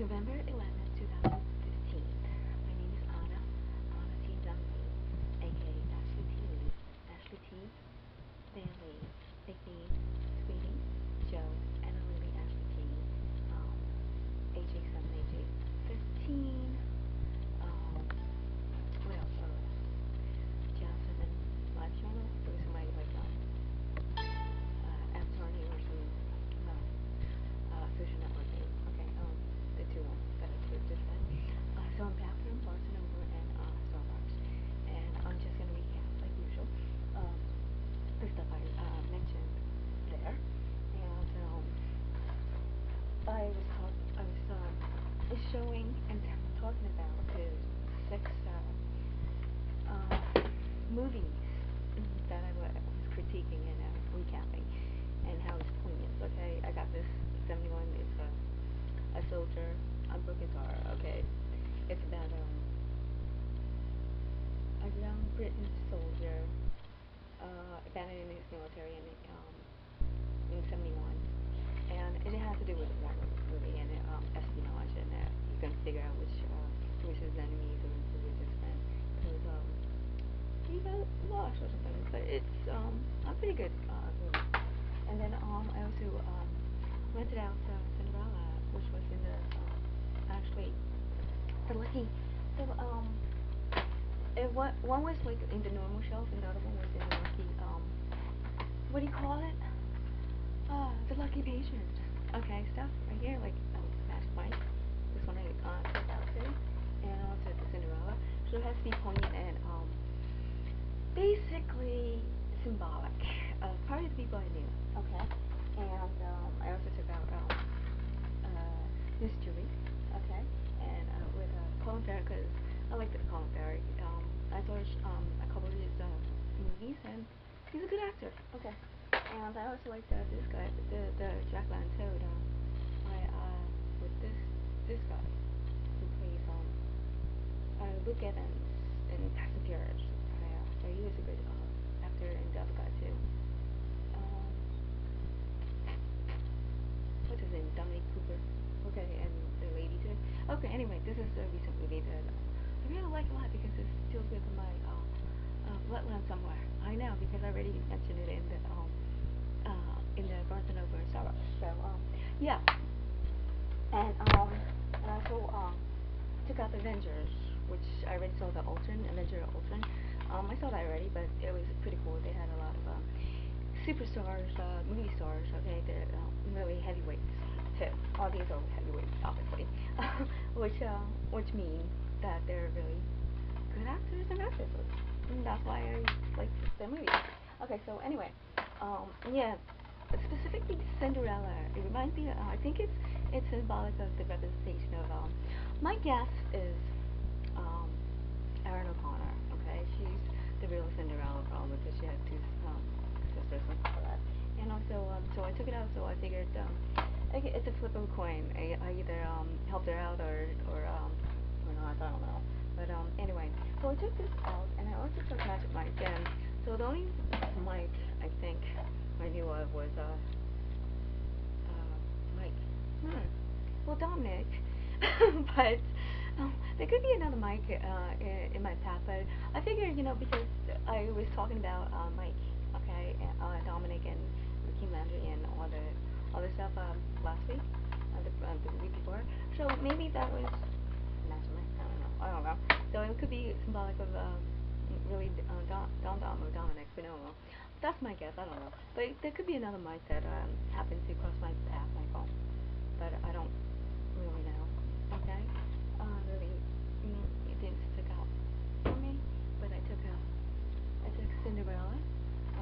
November 11th, 2015. My name is Anna T. Dunley, aka Ashley T. Lee, Ashley T. Lee, nickname Tweety, Joe, annalilyashleyjane, aj7-lj13, what else? jaz7-lj channel. There was somebody like avatar name or some social networking. Okay, the two ones that I just said. So I'm back from Barcelona and Starbucks, and I'm just gonna recap like usual the stuff I mentioned there. And I was showing and talking about the 6 movies that I was critiquing and recapping, and how it's poignant. Okay, I got this 71. It's a soldier on broken car. Okay, it's about a young British soldier abandoning his military in 71, and it has to do with the war movie and espionage, and you can figure out which his enemies or who is his friend, because he got lost or something. But it's a pretty good movie. And then I also rented out Cinderella, which was in the actually the lucky one was like in the normal shelf, and the other one was in the lucky what do you call it? The lucky patient. Okay, stuff right here, like Smash Mike. This one I took out too, and also the Cinderella. So it has to be poignant and basically symbolic. Probably the people I knew. Okay, and I also took out Miss Julie. Okay, and with Colin Farrell, because I liked Colin Farrell. I saw a couple of his movies, and he's a good actor. Okay, and I also liked this guy, the Jack Lantoad. With this guy who plays Luke Evans in Fast and Furious. So he was a good actor, and the other guy too. What's his name? Dominic Cooper. Okay, and the lady too. Okay, anyway, this is a recent movie that I really like a lot because it deals with my bloodline somewhere. I know, because I already mentioned it in the Barnes & Noble and Starbucks. So yeah, and I also took out the Avengers, which I already saw the Avenger Ultron. I saw that already, but it was pretty cool. They had a lot of superstars, movie stars. Okay, they're really heavyweights too. All these are heavyweights, obviously, which means that they're really good actors and actresses, and that's why I like their movies. Okay, so anyway, yeah, specifically Cinderella. It reminds me. I think it's symbolic of the representation of. My guess is Erin O'Connor. Okay, she's the real Cinderella, probably, because she has 2 sisters and all that. And also, so I took it out. So I figured it's a flip of a coin. I either helped her out or not. I don't know. But anyway, so I took this out, and I also took Magic Mike. And so the only Mike I think I knew of was Mike. Well, Dominic. But there could be another Mike in my path, but I figured, because I was talking about Mike, okay, Dominic and Ricky Landry and all the other stuff last week, the week before, so maybe that was Magic Mike. I don't know. So it could be symbolic of really Dom or Dominic. We don't know. That's my guess. I don't know. But there could be another Mike that happened to cross my path, my phone, but I don't really know. Okay, really, it didn't stick out for me, but I took Cinderella,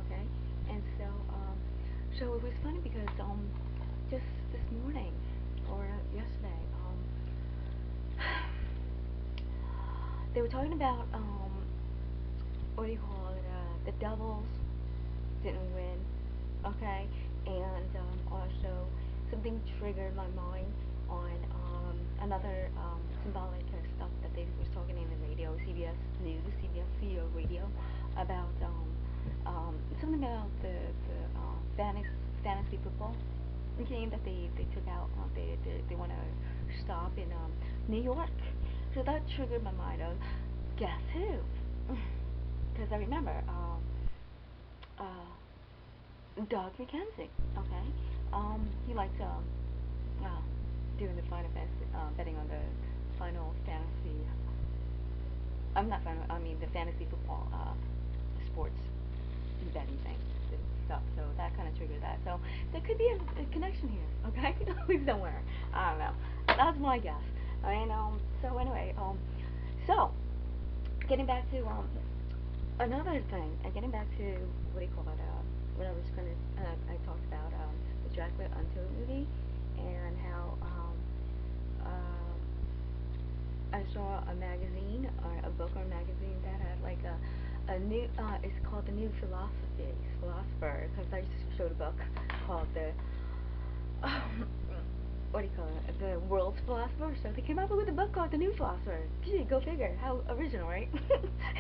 okay, and so it was funny because just this morning or yesterday, they were talking about what do you call it? The Devils didn't win, okay, and also something triggered my mind on another symbolic stuff that they were talking in the radio, CBS News, CBS CEO radio, about something about the fantasy football, game that they took out. They want to stop in New York. So that triggered my mind of guess who? Because I remember Doug McKenzie. Okay, he likes doing the final fantasy, betting on the Final Fantasy. I'm not final. I mean the fantasy football sports betting thing and stuff. So that kind of triggered that. So there could be a connection here. Okay, somewhere. I don't know. That's my guess. And so anyway, so getting back to another thing, and getting back to what do you call it? What I was gonna, I talked about the Dracula Untold movie, and how I saw a magazine or a book or a magazine that had like a new, it's called the New Philosopher, because I showed a book called the what do you call it? The World's Philosopher. So they came up with a book called The New Philosopher. Gee, go figure. How original, right?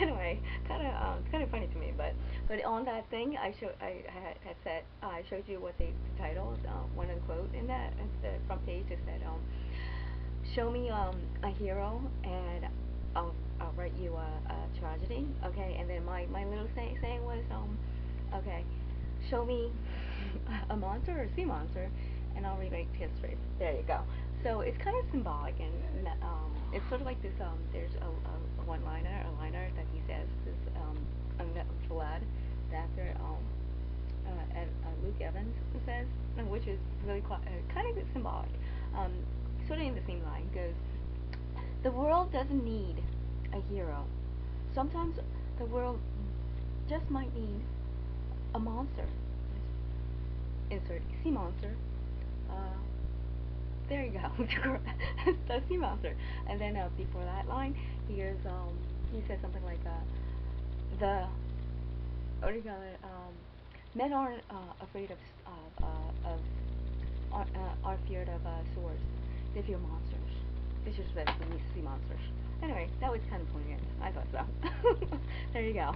Anyway, kind of funny to me. But on that thing, I had said I showed you what the title, one of the quote in that the front page. It said, "Show me a hero, and I'll write you a tragedy." Okay, and then my little saying was okay, show me a monster or a sea monster, and I'll rewrite history. There you go. So it's kind of symbolic, and it's sort of like this. There's a one-liner, a liner that he says. This Vlad, the actor, Luke Evans says, which is really kind of symbolic. Sort of in the same line goes, "The world doesn't need a hero. Sometimes the world just might need a monster." Insert sea monster. There you go. The sea monster. And then before that line, he says something like the what do you call it? Men aren't afraid of are feared of swords. They fear monsters. They just said sea monsters. Anyway, that was kind of poignant. I thought so. There you go.